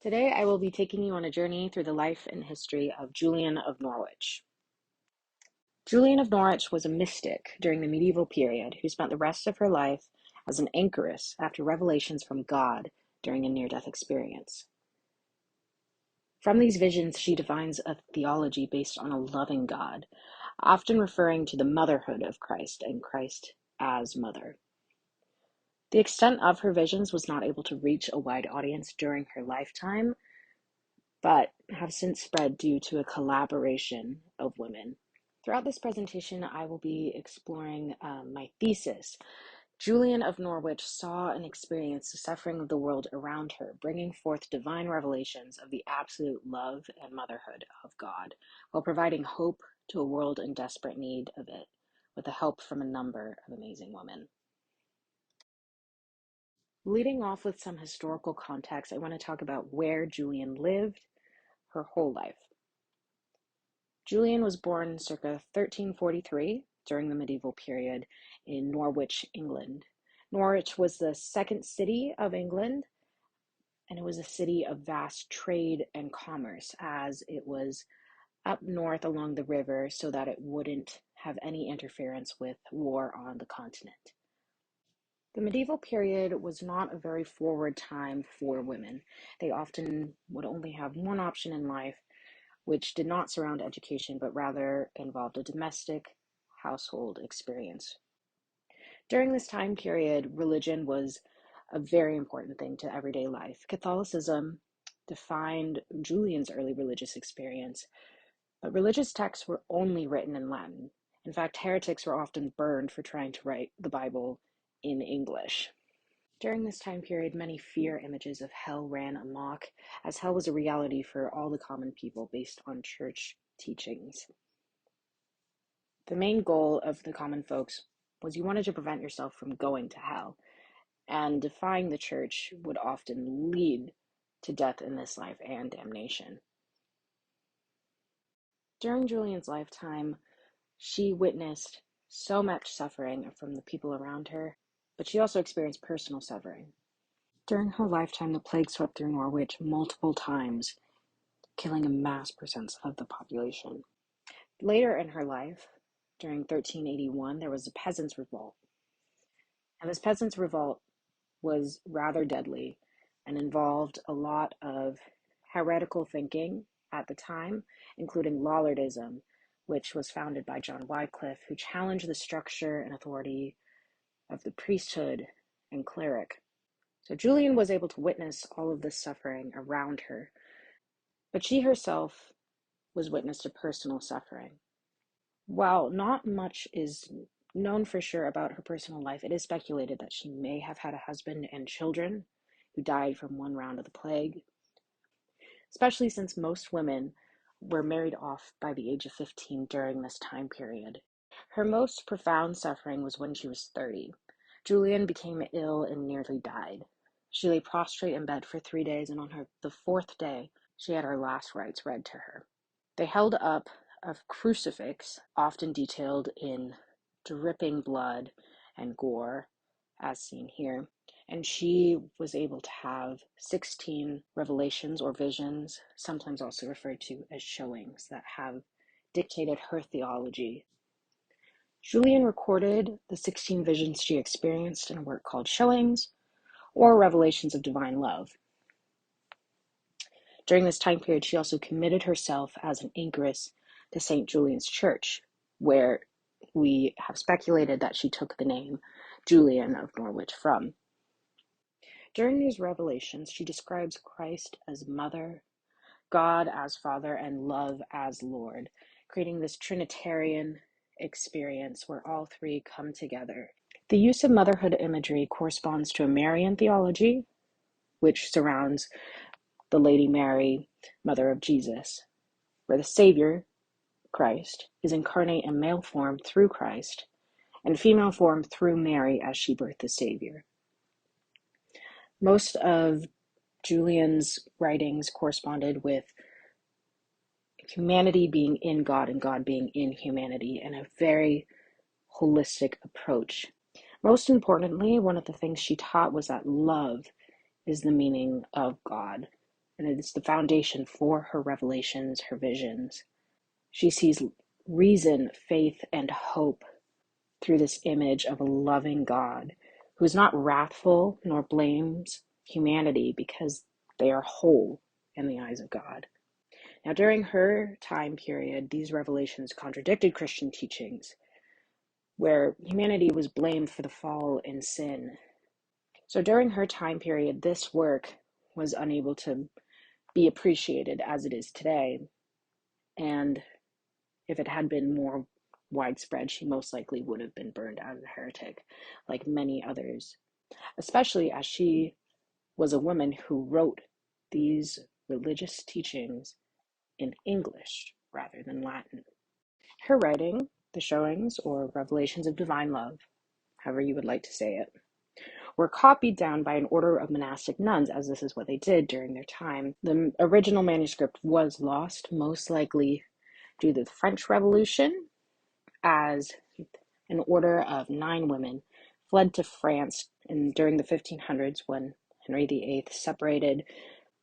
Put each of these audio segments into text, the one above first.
Today, I will be taking you on a journey through the life and history of Julian of Norwich. Julian of Norwich was a mystic during the medieval period who spent the rest of her life as an anchoress after revelations from God during a near-death experience. From these visions, she defines a theology based on a loving God, often referring to the motherhood of Christ and Christ as mother. The extent of her visions was not able to reach a wide audience during her lifetime, but have since spread due to a collaboration of women. Throughout this presentation, I will be exploring my thesis. Julian of Norwich saw and experienced the suffering of the world around her, bringing forth divine revelations of the absolute love and motherhood of God, while providing hope to a world in desperate need of it, with the help from a number of amazing women. Leading off with some historical context, I want to talk about where Julian lived her whole life. Julian was born circa 1343 during the medieval period in Norwich, England. Norwich was the second city of England, and it was a city of vast trade and commerce as it was up north along the river so that it wouldn't have any interference with war on the continent. The medieval period was not a very forward time for women. They often would only have one option in life, which did not surround education, but rather involved a domestic household experience. During this time period, religion was a very important thing to everyday life. Catholicism defined Julian's early religious experience, but religious texts were only written in Latin. In fact, heretics were often burned for trying to write the Bible in English. During this time period, many fear images of hell ran amok, as hell was a reality for all the common people based on church teachings. The main goal of the common folks was you wanted to prevent yourself from going to hell, and defying the church would often lead to death in this life and damnation. During Julian's lifetime, she witnessed so much suffering from the people around her, but she also experienced personal suffering. During her lifetime, the plague swept through Norwich multiple times, killing a mass percent of the population. Later in her life, during 1381, there was a peasants' revolt. And this peasants' revolt was rather deadly and involved a lot of heretical thinking at the time, including Lollardism, which was founded by John Wycliffe, who challenged the structure and authority of the priesthood and cleric. So Julian was able to witness all of this suffering around her, but she herself was witness to personal suffering. While not much is known for sure about her personal life, it is speculated that she may have had a husband and children who died from one round of the plague, especially since most women were married off by the age of 15 during this time period. Her most profound suffering was when she was 30. Julian became ill and nearly died. She lay prostrate in bed for 3 days, and on the fourth day, she had her last rites read to her. They held up a crucifix, often detailed in dripping blood and gore, as seen here, and she was able to have 16 revelations or visions, sometimes also referred to as showings, that have dictated her theology. Julian recorded the 16 visions she experienced in a work called Showings, or Revelations of Divine Love. During this time period, she also committed herself as an anchoress to St. Julian's Church, where we have speculated that she took the name Julian of Norwich from. During these revelations, she describes Christ as Mother, God as Father, and love as Lord, creating this Trinitarian experience where all three come together. The use of motherhood imagery corresponds to a Marian theology, which surrounds the Lady Mary, Mother of Jesus, where the Savior, Christ, is incarnate in male form through Christ and female form through Mary as she birthed the Savior. Most of Julian's writings corresponded with humanity being in God and God being in humanity, and a very holistic approach. Most importantly, one of the things she taught was that love is the meaning of God, and it is the foundation for her revelations, her visions. She sees reason, faith, and hope through this image of a loving God who is not wrathful nor blames humanity because they are whole in the eyes of God. Now, during her time period, these revelations contradicted Christian teachings where humanity was blamed for the fall and sin. So during her time period, this work was unable to be appreciated as it is today. And if it had been more widespread, she most likely would have been burned as a heretic, like many others, especially as she was a woman who wrote these religious teachings in English rather than Latin. Her writing, the showings or revelations of divine love, however you would like to say it, were copied down by an order of monastic nuns, as this is what they did during their time. The original manuscript was lost, most likely due to the French Revolution, as an order of 9 women fled to France during the 1500s when Henry VIII separated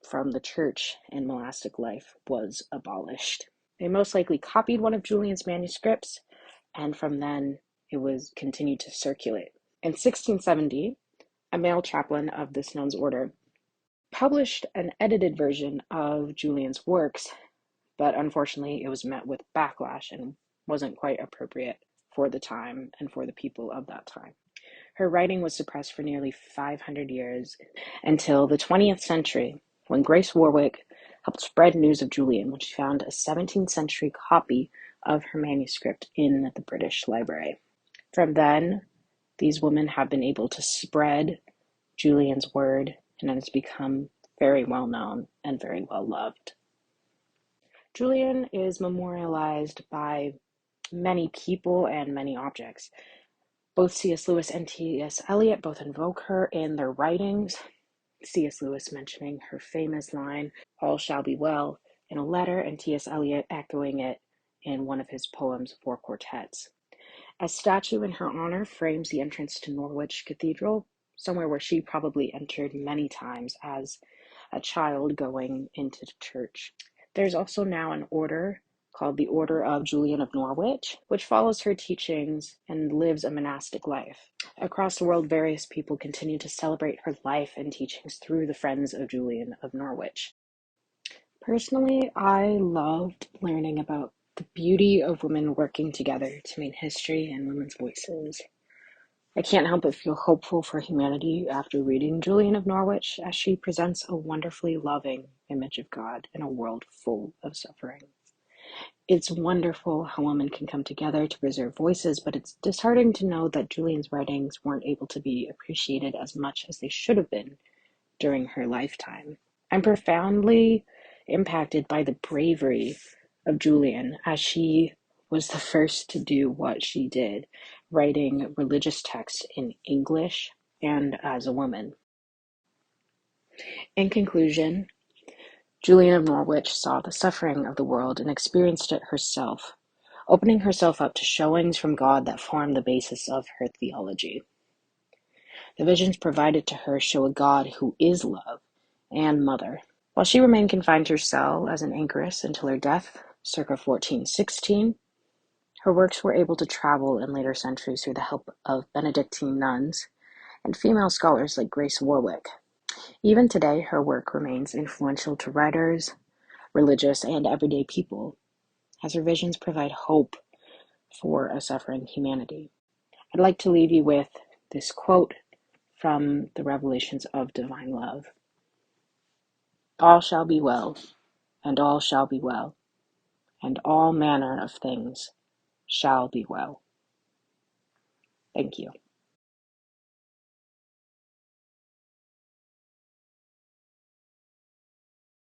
from the church and monastic life was abolished. They most likely copied one of Julian's manuscripts, and from then it was continued to circulate. In 1670, a male chaplain of this nun's order published an edited version of Julian's works, but unfortunately it was met with backlash and wasn't quite appropriate for the time and for the people of that time. Her writing was suppressed for nearly 500 years until the 20th century, when Grace Warwick helped spread news of Julian when she found a 17th century copy of her manuscript in the British Library. From then, these women have been able to spread Julian's word, and it has become very well known and very well loved. Julian is memorialized by many people and many objects. Both C.S. Lewis and T.S. Eliot both invoke her in their writings, C.S. Lewis mentioning her famous line, "All shall be well," in a letter, and T.S. Eliot echoing it in one of his poems, Four Quartets. A statue in her honor frames the entrance to Norwich Cathedral, somewhere where she probably entered many times as a child going into the church. There's also now an order called the Order of Julian of Norwich, which follows her teachings and lives a monastic life. Across the world, various people continue to celebrate her life and teachings through the Friends of Julian of Norwich. Personally, I loved learning about the beauty of women working together to make history and women's voices. I can't help but feel hopeful for humanity after reading Julian of Norwich, as she presents a wonderfully loving image of God in a world full of suffering. It's wonderful how women can come together to preserve voices, but it's disheartening to know that Julian's writings weren't able to be appreciated as much as they should have been during her lifetime. I'm profoundly impacted by the bravery of Julian, as she was the first to do what she did, writing religious texts in English and as a woman. In conclusion, Julian of Norwich saw the suffering of the world and experienced it herself, opening herself up to showings from God that form the basis of her theology. The visions provided to her show a God who is love and mother. While she remained confined to her cell as an anchoress until her death, circa 1416, her works were able to travel in later centuries through the help of Benedictine nuns and female scholars like Grace Warwick. Even today, her work remains influential to writers, religious, and everyday people, as her visions provide hope for a suffering humanity. I'd like to leave you with this quote from the Revelations of Divine Love. "All shall be well, and all shall be well, and all manner of things shall be well." Thank you.